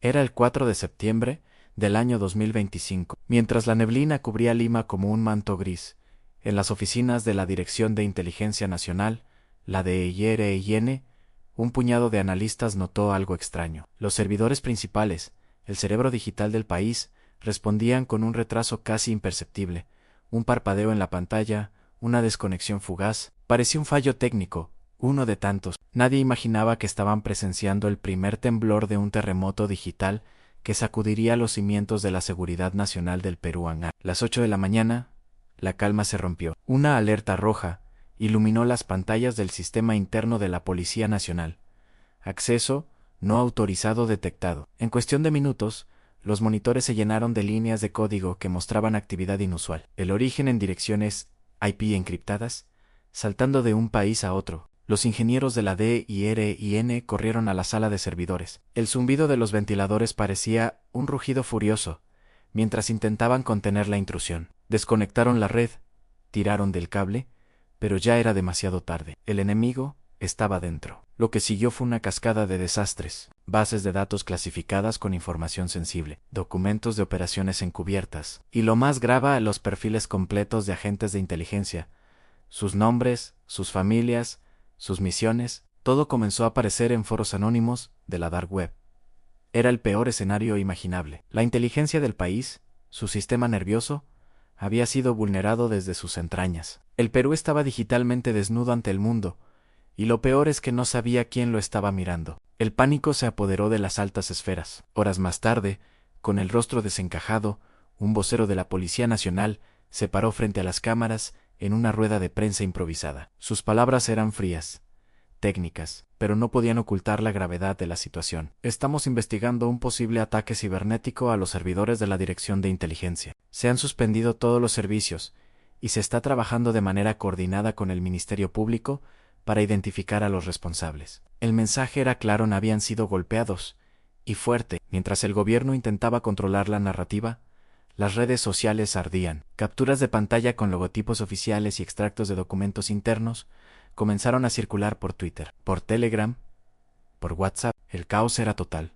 Era el 4 de septiembre del año 2025. Mientras la neblina cubría Lima como un manto gris, en las oficinas de la Dirección de Inteligencia Nacional, la DIRIN, un puñado de analistas notó algo extraño. Los servidores principales, el cerebro digital del país, respondían con un retraso casi imperceptible, un parpadeo en la pantalla, una desconexión fugaz. Parecía un fallo técnico, uno de tantos. Nadie imaginaba que estaban presenciando el primer temblor de un terremoto digital que sacudiría los cimientos de la seguridad nacional del Perú. A las 8 de la mañana, la calma se rompió. Una alerta roja iluminó las pantallas del sistema interno de la Policía Nacional. Acceso no autorizado detectado. En cuestión de minutos, los monitores se llenaron de líneas de código que mostraban actividad inusual. El origen en direcciones IP encriptadas, saltando de un país a otro. Los ingenieros de la DIRIN corrieron a la sala de servidores. El zumbido de los ventiladores parecía un rugido furioso, mientras intentaban contener la intrusión. Desconectaron la red, tiraron del cable, pero ya era demasiado tarde. El enemigo estaba dentro. Lo que siguió fue una cascada de desastres, bases de datos clasificadas con información sensible, documentos de operaciones encubiertas, y lo más grave, los perfiles completos de agentes de inteligencia, sus nombres, sus familias, sus misiones. Todo comenzó a aparecer en foros anónimos de la Dark Web. Era el peor escenario imaginable. La inteligencia del país, su sistema nervioso, había sido vulnerado desde sus entrañas. El Perú estaba digitalmente desnudo ante el mundo, y lo peor es que no sabía quién lo estaba mirando. El pánico se apoderó de las altas esferas. Horas más tarde, con el rostro desencajado, un vocero de la Policía Nacional se paró frente a las cámaras en una rueda de prensa improvisada. Sus palabras eran frías, técnicas, pero no podían ocultar la gravedad de la situación. Estamos investigando un posible ataque cibernético a los servidores de la Dirección de Inteligencia. Se han suspendido todos los servicios y se está trabajando de manera coordinada con el Ministerio Público para identificar a los responsables. El mensaje era claro: no habían sido golpeados, y fuerte. Mientras el gobierno intentaba controlar la narrativa, las redes sociales ardían. Capturas de pantalla con logotipos oficiales y extractos de documentos internos comenzaron a circular por Twitter, por Telegram, por WhatsApp. El caos era total.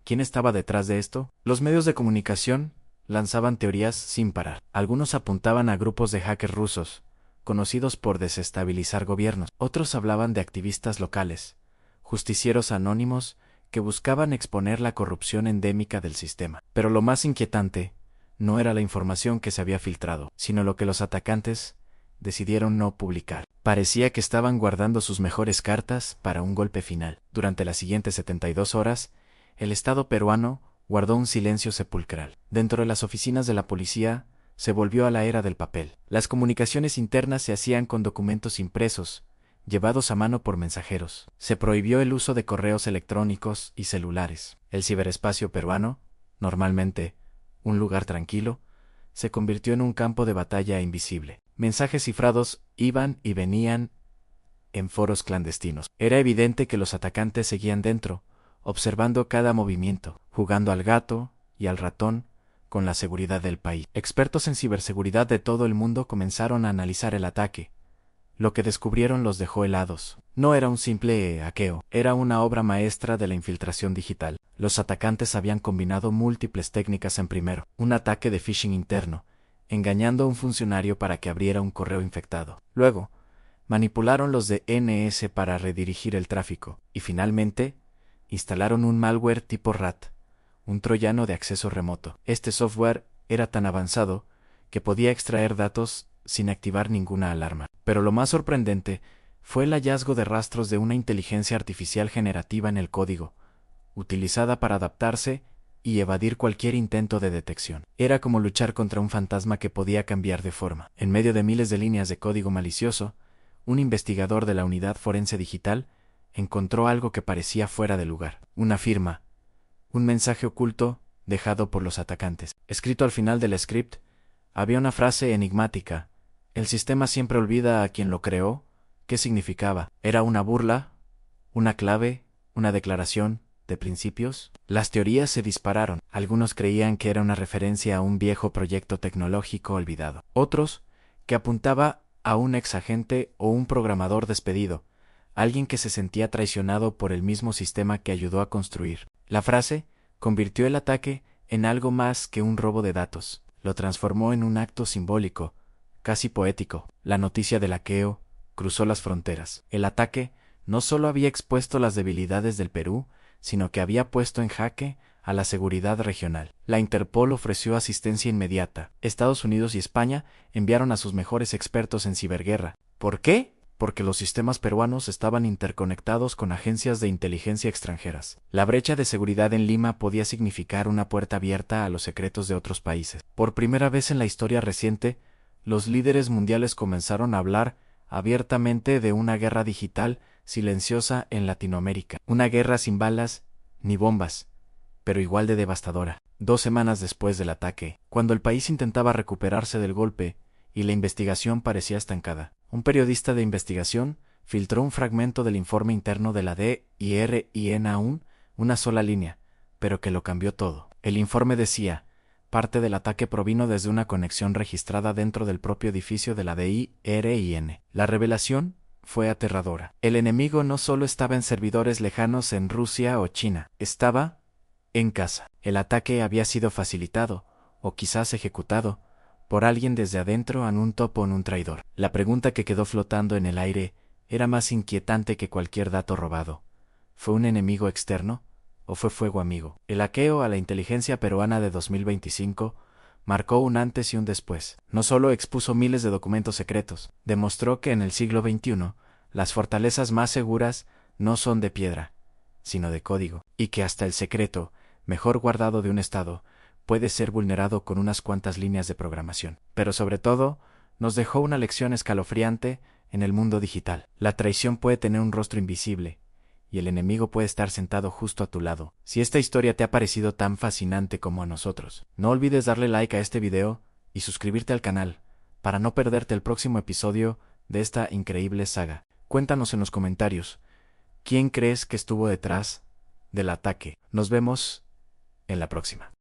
¿Quién estaba detrás de esto? Los medios de comunicación lanzaban teorías sin parar. Algunos apuntaban a grupos de hackers rusos, conocidos por desestabilizar gobiernos. Otros hablaban de activistas locales, justicieros anónimos que buscaban exponer la corrupción endémica del sistema. Pero lo más inquietante no era la información que se había filtrado, sino lo que los atacantes decidieron no publicar. Parecía que estaban guardando sus mejores cartas para un golpe final. Durante las siguientes 72 horas, el Estado peruano guardó un silencio sepulcral. Dentro de las oficinas de la policía, se volvió a la era del papel. Las comunicaciones internas se hacían con documentos impresos, llevados a mano por mensajeros. Se prohibió el uso de correos electrónicos y celulares. El ciberespacio peruano, normalmente un lugar tranquilo, se convirtió en un campo de batalla invisible. Mensajes cifrados iban y venían en foros clandestinos. Era evidente que los atacantes seguían dentro, observando cada movimiento, jugando al gato y al ratón con la seguridad del país. Expertos en ciberseguridad de todo el mundo comenzaron a analizar el ataque. Lo que descubrieron los dejó helados. No era un simple hackeo, era una obra maestra de la infiltración digital. Los atacantes habían combinado múltiples técnicas. En primero, un ataque de phishing interno, engañando a un funcionario para que abriera un correo infectado. Luego, manipularon los DNS para redirigir el tráfico. Y finalmente, instalaron un malware tipo RAT, un troyano de acceso remoto. Este software era tan avanzado que podía extraer datos sin activar ninguna alarma. Pero lo más sorprendente fue el hallazgo de rastros de una inteligencia artificial generativa en el código, utilizada para adaptarse y evadir cualquier intento de detección. Era como luchar contra un fantasma que podía cambiar de forma. En medio de miles de líneas de código malicioso, un investigador de la Unidad Forense Digital encontró algo que parecía fuera de lugar. Una firma, un mensaje oculto dejado por los atacantes. Escrito al final del script, había una frase enigmática: "El sistema siempre olvida a quien lo creó". ¿Qué significaba? ¿Era una burla? ¿Una clave? ¿Una declaración de principios? Las teorías se dispararon. Algunos creían que era una referencia a un viejo proyecto tecnológico olvidado. Otros, que apuntaba a un exagente o un programador despedido, alguien que se sentía traicionado por el mismo sistema que ayudó a construir. La frase convirtió el ataque en algo más que un robo de datos. Lo transformó en un acto simbólico, casi poético. La noticia del hackeo cruzó las fronteras. El ataque no solo había expuesto las debilidades del Perú, sino que había puesto en jaque a la seguridad regional. La Interpol ofreció asistencia inmediata. Estados Unidos y España enviaron a sus mejores expertos en ciberguerra. ¿Por qué? Porque los sistemas peruanos estaban interconectados con agencias de inteligencia extranjeras. La brecha de seguridad en Lima podía significar una puerta abierta a los secretos de otros países. Por primera vez en la historia reciente, los líderes mundiales comenzaron a hablar abiertamente de una guerra digital silenciosa en Latinoamérica. Una guerra sin balas ni bombas, pero igual de devastadora. 2 semanas después del ataque, cuando el país intentaba recuperarse del golpe y la investigación parecía estancada, un periodista de investigación filtró un fragmento del informe interno de la DIRIN, aún una sola línea, pero que lo cambió todo. El informe decía: parte del ataque provino desde una conexión registrada dentro del propio edificio de la DIRIN. La revelación fue aterradora. El enemigo no solo estaba en servidores lejanos en Rusia o China, estaba en casa. El ataque había sido facilitado, o quizás ejecutado, por alguien desde adentro, en un topo, en un traidor. La pregunta que quedó flotando en el aire era más inquietante que cualquier dato robado. ¿Fue un enemigo externo o fue fuego amigo? El hackeo a la inteligencia peruana de 2025 marcó un antes y un después. No solo expuso miles de documentos secretos, demostró que en el siglo XXI las fortalezas más seguras no son de piedra, sino de código, y que hasta el secreto mejor guardado de un Estado puede ser vulnerado con unas cuantas líneas de programación. Pero sobre todo, nos dejó una lección escalofriante en el mundo digital. La traición puede tener un rostro invisible, y el enemigo puede estar sentado justo a tu lado. Si esta historia te ha parecido tan fascinante como a nosotros, no olvides darle like a este video y suscribirte al canal, para no perderte el próximo episodio de esta increíble saga. Cuéntanos en los comentarios, ¿quién crees que estuvo detrás del ataque? Nos vemos en la próxima.